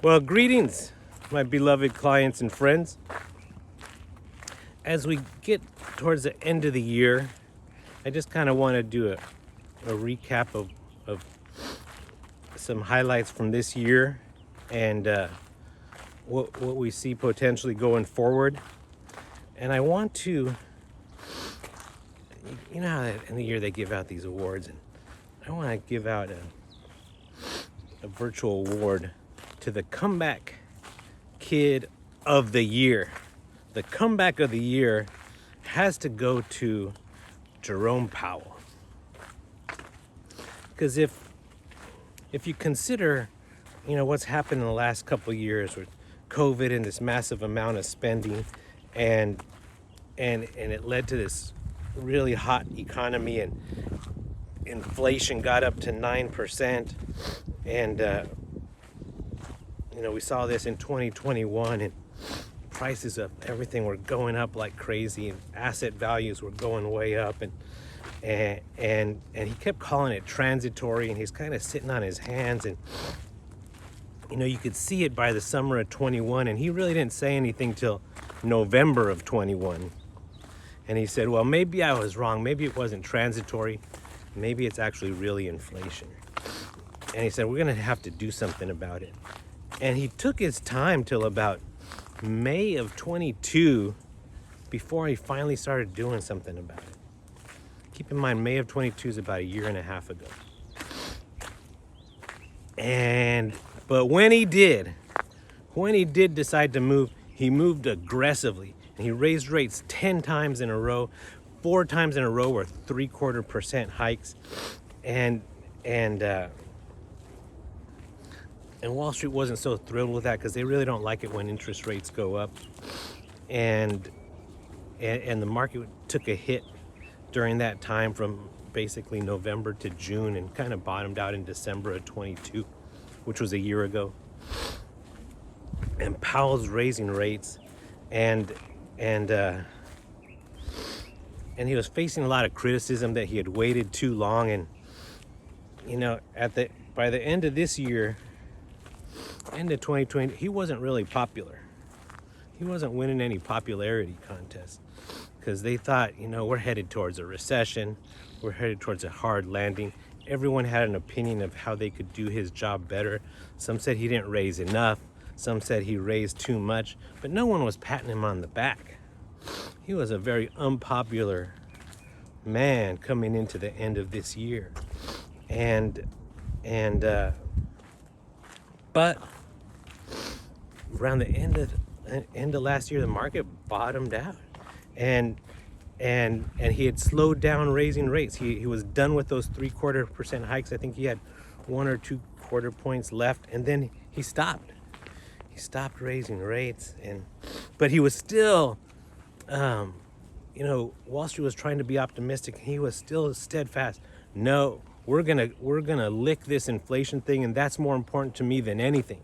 Well, greetings, my beloved clients and friends. As we get towards the end of the year, I just kind of want to do a recap of some highlights from this year and what we see potentially going forward. And I want to, you know how in the year they give out these awards, and I want to give out a virtual award to the comeback kid of the year. The comeback of the year has to go to Jerome Powell. Because if you consider, what's happened in the last couple of years with COVID and this massive amount of spending, and it led to this really hot economy, and inflation got up to 9%, and we saw this in 2021, and prices of everything were going up like crazy, and asset values were going way up, and he kept calling it transitory, and he's kind of sitting on his hands, and you could see it by the summer of 21, and he really didn't say anything till November of 21. And he said, well, maybe I was wrong. Maybe it wasn't transitory. Maybe it's actually really inflation. And he said, we're going to have to do something about it. And he took his time till about May of 22 before he finally started doing something about it. Keep in mind, May of 22 is about a year and a half ago. But when he did decide to move, he moved aggressively. And he raised rates 10 times in a row. 4 times in a row were 0.75% hikes. And Wall Street wasn't so thrilled with that because they really don't like it when interest rates go up. And the market took a hit during that time from basically November to June, and kind of bottomed out in December of 22, which was a year ago. And Powell's raising rates, and he was facing a lot of criticism that he had waited too long, and by the end of this year, end of 2020, he wasn't really popular. He wasn't winning any popularity contests because they thought, we're headed towards a recession, we're headed towards a hard landing. Everyone had an opinion of how they could do his job better. Some said he didn't raise enough, some said he raised too much, but no one was patting him on the back. He was a very unpopular man coming into the end of this year. But around the end of last year, the market bottomed out, and he had slowed down raising rates. He was done with those 0.75% hikes. I think he had 1 or 2 quarter points left, and then he stopped. He stopped raising rates, but he was still, Wall Street was trying to be optimistic. He was still steadfast. No, we're gonna lick this inflation thing, and that's more important to me than anything.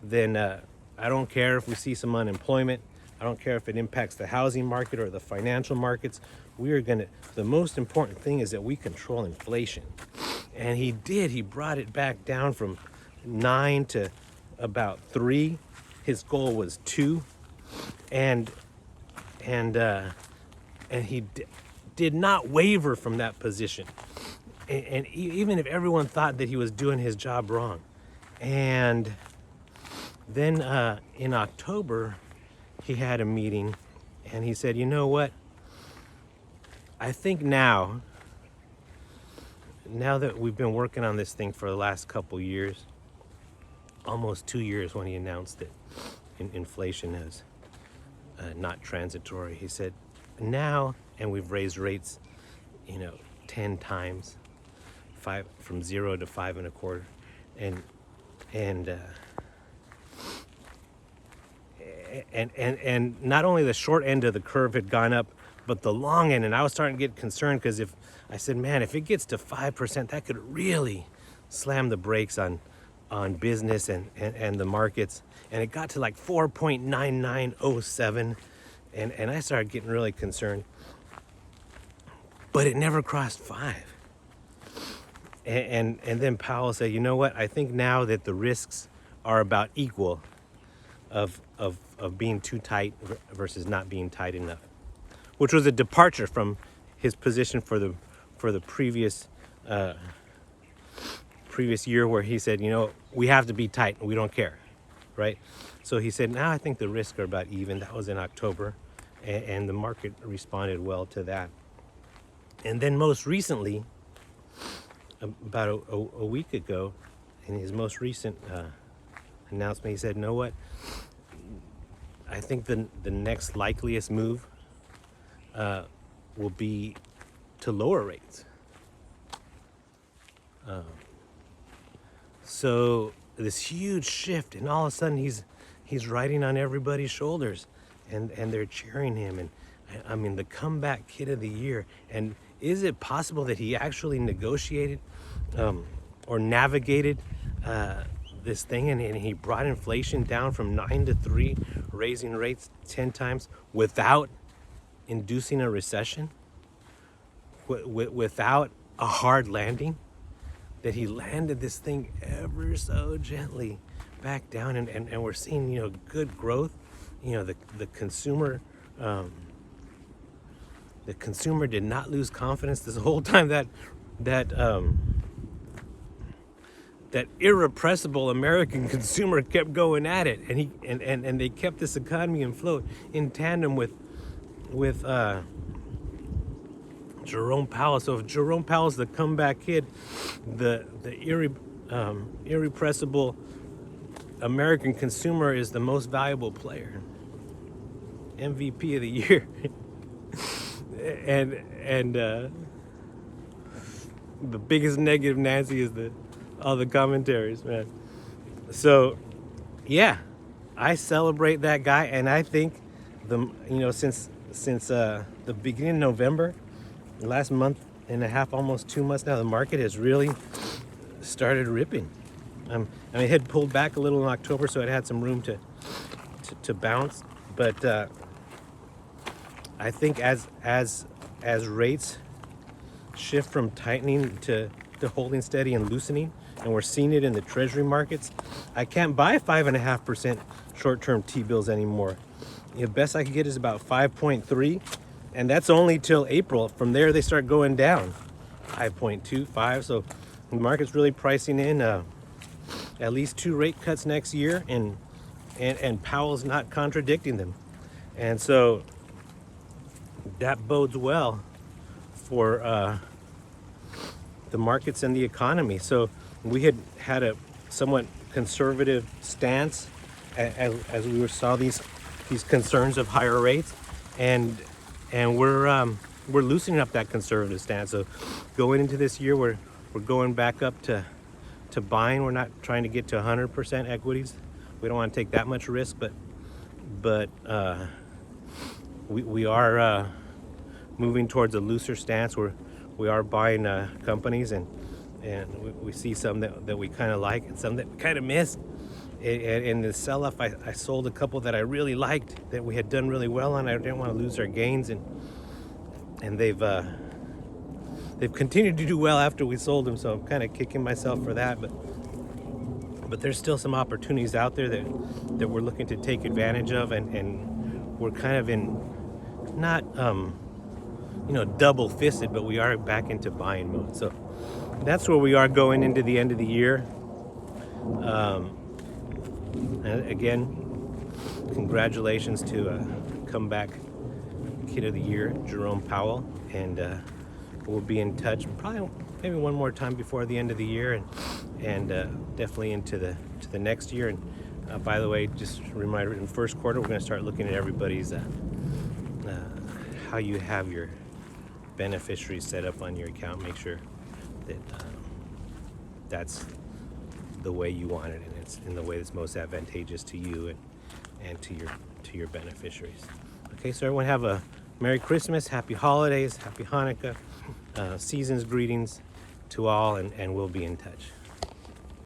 Then I don't care if we see some unemployment. I don't care if it impacts the housing market or the financial markets. The most important thing is that we control inflation. And he did. He brought it back down from 9 to about 3. His goal was 2. And he did not waver from that position. And even if everyone thought that he was doing his job wrong. And then in October, he had a meeting, and he said, you know what? I think now that we've been working on this thing for the last couple years, almost 2 years when he announced that inflation is not transitory, he said, now, and we've raised rates, 10 times, from 0 to 5.25, and not only the short end of the curve had gone up, but the long end. And I was starting to get concerned because if it gets to 5%, that could really slam the brakes on business and the markets. And it got to like 4.9907, and I started getting really concerned. But it never crossed 5. And then Powell said, you know what? I think now that the risks are about equal of being too tight versus not being tight enough, which was a departure from his position for the previous year, where he said, we have to be tight and we don't care, right? So he said, now I think the risks are about even. That was in October, and the market responded well to that. And then most recently, about a week ago, in his most recent announcement, he said, know what? I think the next likeliest move will be to lower rates. So this huge shift, and all of a sudden he's riding on everybody's shoulders, and they're cheering him. And I mean, the comeback kid of the year. And is it possible that he actually negotiated or navigated this thing, and he brought inflation down from 9 to 3, raising rates 10 times without inducing a recession, without a hard landing? That he landed this thing ever so gently back down, and we're seeing good growth. The consumer did not lose confidence this whole time. That irrepressible American consumer kept going at it, and they kept this economy afloat in tandem with Jerome Powell. So if Jerome Powell's the comeback kid, the irrepressible American consumer is the most valuable player, MVP of the year. and the biggest negative Nancy is all the commentaries, man. So yeah, I celebrate that guy, and I think since the beginning of November, last month and a half, almost 2 months now, the market has really started ripping. It had pulled back a little in October, so it had some room to bounce. But I think as rates shift from tightening to holding steady and loosening, and we're seeing it in the treasury markets, I can't buy 5.5% short-term T-bills anymore. The best I could get is about 5.3. And that's only till April. From there, they start going down, 5.2, 5. So the market's really pricing in at least 2 rate cuts next year, and Powell's not contradicting them. And so that bodes well for the markets and the economy. So we had a somewhat conservative stance as we saw these concerns of higher rates, and we're loosening up that conservative stance. So going into this year, we're going back up to buying. We're not trying to get to 100% equities. We don't want to take that much risk, but we are moving towards a looser stance where we are buying companies, and we see some that we kind of like and some that we kind of missed. In the sell-off, I sold a couple that I really liked, that we had done really well on. I didn't want to lose our gains, and they've continued to do well after we sold them. So I'm kind of kicking myself for that. But there's still some opportunities out there that we're looking to take advantage of, and we're kind of in not double-fisted, but we are back into buying mode. So that's where we are going into the end of the year. And again, congratulations to comeback kid of the year, Jerome Powell, and we'll be in touch probably maybe one more time before the end of the year, and definitely into the next year. And by the way, just a reminder, in the first quarter, we're going to start looking at everybody's how you have your beneficiaries set up on your account. Make sure that that's the way you want it, and it's in the way that's most advantageous to you and to your beneficiaries. Okay, so everyone have a Merry Christmas, Happy Holidays, Happy Hanukkah, season's greetings to all, and we'll be in touch.